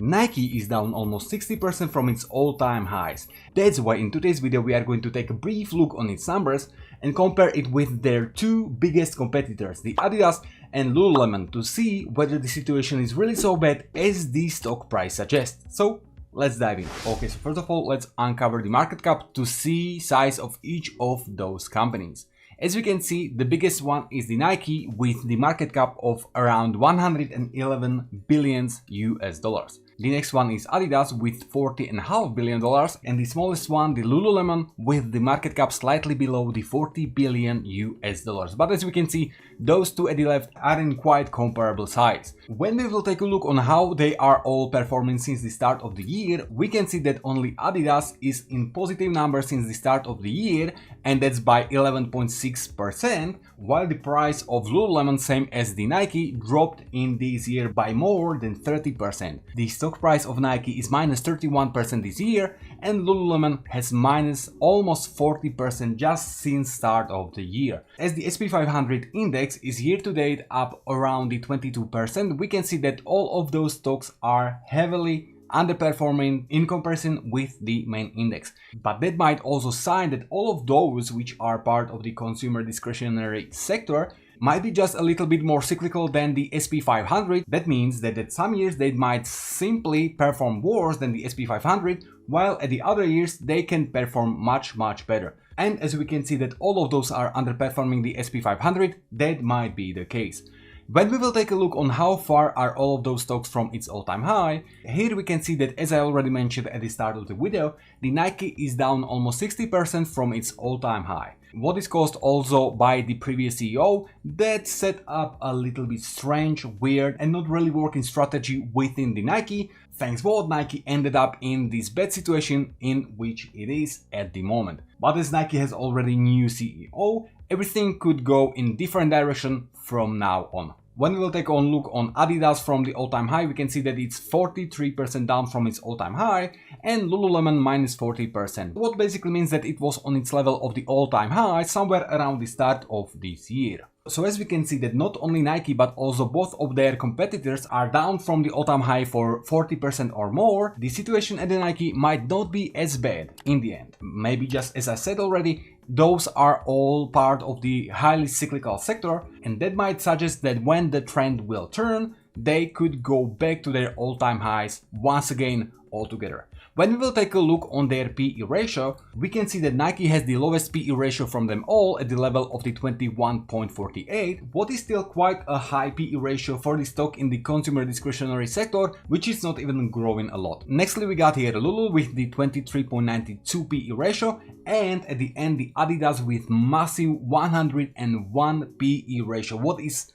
Nike is down almost 60% from its all-time highs. That's why in today's video we are going to take a brief look on its numbers and compare it with their two biggest competitors, the Adidas and Lululemon, to see whether the situation is really so bad as the stock price suggests. So let's dive in. Okay, so first of all, let's uncover the market cap to see size of each of those companies. As we can see, the biggest one is the Nike with the market cap of around 111 billion US dollars. The next one is Adidas with $40.5 billion, and the smallest one, the Lululemon, with the market cap slightly below the 40 billion US dollars. But as we can see, those two at the left are in quite comparable size. When we will take a look on how they are all performing since the start of the year, we can see that only Adidas is in positive numbers since the start of the year, and that's by 11.6%, while the price of Lululemon, same as the Nike, dropped in this year by more than 30%. The stock price of Nike is minus 31% this year, and Lululemon has minus almost 40% just since start of the year. As the SP 500 index is year to date up around the 22%, we can see that all of those stocks are heavily underperforming in comparison with the main index. But that might also sign that all of those which are part of the consumer discretionary sector might be just a little bit more cyclical than the SP 500. That means that at some years they might simply perform worse than the SP 500, while at the other years they can perform much better. And as we can see that all of those are underperforming the SP 500, that might be the case. When we will take a look on how far are all of those stocks from its all-time high, here we can see that, as I already mentioned at the start of the video, the Nike is down almost 60% from its all-time high. What is caused also by the previous CEO that set up a little bit strange, weird and not really working strategy within the Nike, thanks what Nike ended up in this bad situation in which it is at the moment. But as Nike has already new CEO, everything could go in different direction from now on. When we will take a look on Adidas from the all-time high, we can see that it's 43% down from its all-time high, and Lululemon minus 40%, what basically means that it was on its level of the all-time high somewhere around the start of this year. So as we can see that not only Nike but also both of their competitors are down from the all-time high for 40% or more, the situation at the Nike might not be as bad in the end. Maybe just as I said already, those are all part of the highly cyclical sector, and that might suggest that when the trend will turn, they could go back to their all-time highs once again altogether. When we will take a look on their PE ratio, we can see that Nike has the lowest PE ratio from them all at the level of the 21.48, what is still quite a high PE ratio for the stock in the consumer discretionary sector, which is not even growing a lot. Nextly we got here Lulu with the 23.92 PE ratio, and at the end the Adidas with massive 101 PE ratio, what is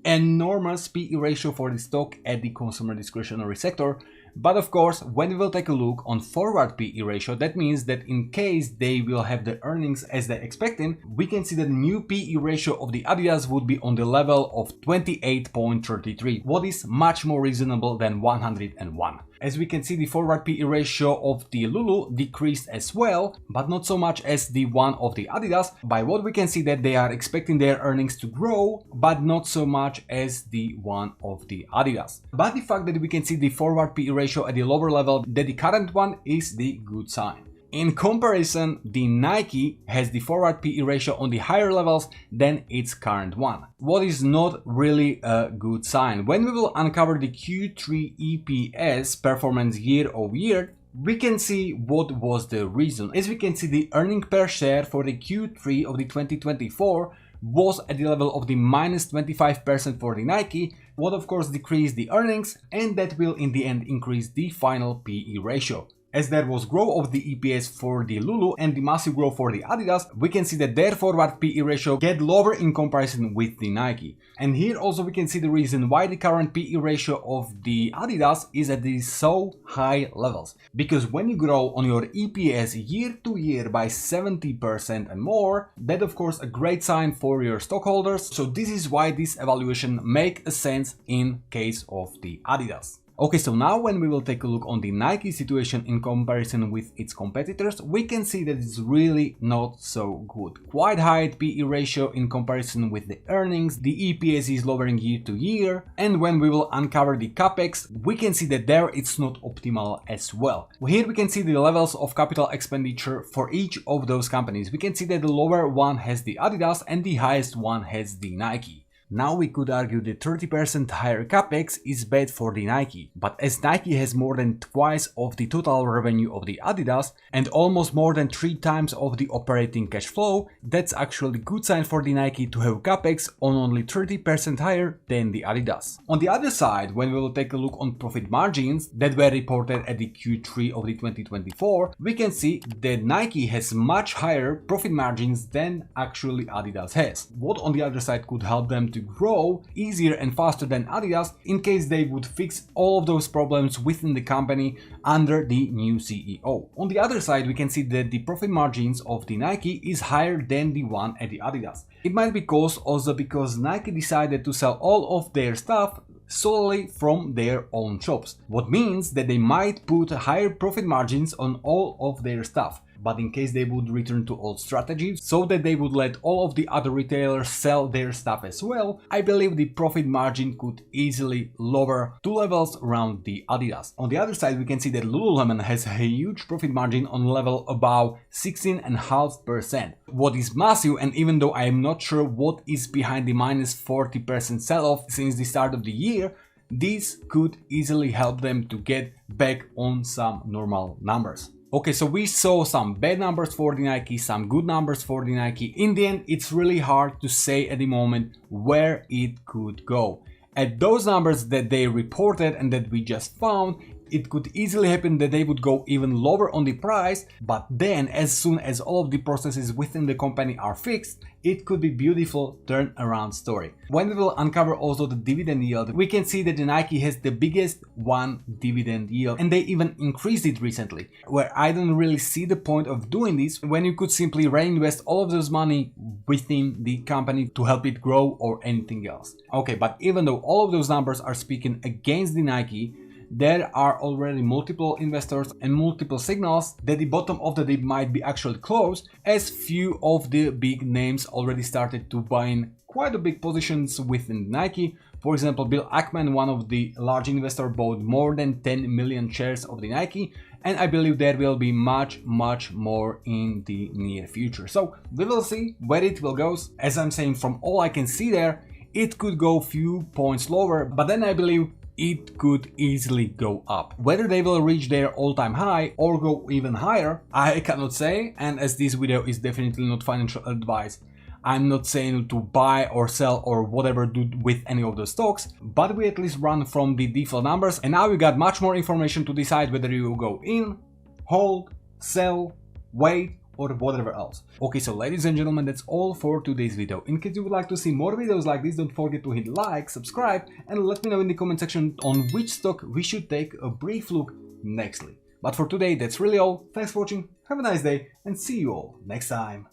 enormous PE ratio for the stock at the consumer discretionary sector. But of course, when we will take a look on forward PE ratio, that means that in case they will have the earnings as they're expecting, we can see that the new PE ratio of the Adidas would be on the level of 28.33, what is much more reasonable than 101. As we can see, the forward PE ratio of the Lulu decreased as well, but not so much as the one of the Adidas, by what we can see that they are expecting their earnings to grow, but not so much as the one of the Adidas. But the fact that we can see the forward PE ratio at the lower level than the current one is the good sign. In comparison, the Nike has the forward PE ratio on the higher levels than its current one, what is not really a good sign. When we will uncover the Q3 EPS performance year over year, we can see what was the reason. As we can see, the earning per share for the Q3 of the 2024 was at the level of the minus 25% for the Nike, what of course decreased the earnings, and that will in the end increase the final PE ratio. As there was growth of the EPS for the Lulu and the massive growth for the Adidas, we can see that their forward PE ratio get lower in comparison with the Nike. And here also we can see the reason why the current PE ratio of the Adidas is at these so high levels. Because when you grow on your EPS year to year by 70% and more, that of course a great sign for your stockholders. So this is why this evaluation make a sense in case of the Adidas. Okay, so now when we will take a look on the Nike situation in comparison with its competitors, we can see that it's really not so good. Quite high PE ratio in comparison with the earnings, the EPS is lowering year to year, and when we will uncover the capex, we can see that there it's not optimal as well. Here we can see the levels of capital expenditure for each of those companies. We can see that the lower one has the Adidas and the highest one has the Nike. Now we could argue that 30% higher capex is bad for the Nike, but as Nike has more than twice of the total revenue of the Adidas and almost more than 3 times of the operating cash flow, that's actually a good sign for the Nike to have capex on only 30% higher than the Adidas. On the other side, when we will take a look on profit margins that were reported at the Q3 of the 2024, we can see that Nike has much higher profit margins than actually Adidas has. What on the other side could help them to grow easier and faster than Adidas in case they would fix all of those problems within the company under the new CEO. On the other side, we can see that the profit margins of the Nike is higher than the one at the Adidas. It might be caused also because Nike decided to sell all of their stuff solely from their own shops, what means that they might put higher profit margins on all of their stuff. But in case they would return to old strategies so that they would let all of the other retailers sell their stuff as well, I believe the profit margin could easily lower to levels around the Adidas. On the other side, we can see that Lululemon has a huge profit margin on level above 16.5%, what is massive, and even though I am not sure what is behind the minus 40% sell-off since the start of the year, this could easily help them to get back on some normal numbers. Okay, so we saw some bad numbers for the Nike, some good numbers for the Nike. In the end, it's really hard to say at the moment where it could go. At those numbers that they reported and that we just found, it could easily happen that they would go even lower on the price, but then as soon as all of the processes within the company are fixed, it could be beautiful turnaround story. When we will uncover also the dividend yield, we can see that the Nike has the biggest one dividend yield, and they even increased it recently, where I don't really see the point of doing this when you could simply reinvest all of those money within the company to help it grow or anything else. Okay, but even though all of those numbers are speaking against the Nike, there are already multiple investors and multiple signals that the bottom of the dip might be actually close, as few of the big names already started to buy in quite a big positions within Nike. For example, Bill Ackman, one of the large investors, bought more than 10 million shares of the Nike, and I believe there will be much more in the near future. So we will see where it will go. As I'm saying, from all I can see there, it could go few points lower, but then I believe it could easily go up. Whether they will reach their all-time high or go even higher, I cannot say, and as this video is definitely not financial advice, I'm not saying to buy or sell or whatever do with any of the stocks, but we at least run from the default numbers, and now you got much more information to decide whether you will go in, hold, sell, wait, or whatever else. Okay, so ladies and gentlemen, that's all for today's video. In case you would like to see more videos like this, don't forget to hit like, subscribe, and let me know in the comment section on which stock we should take a brief look nextly. But for today, that's really all. Thanks for watching, have a nice day, and see you all next time.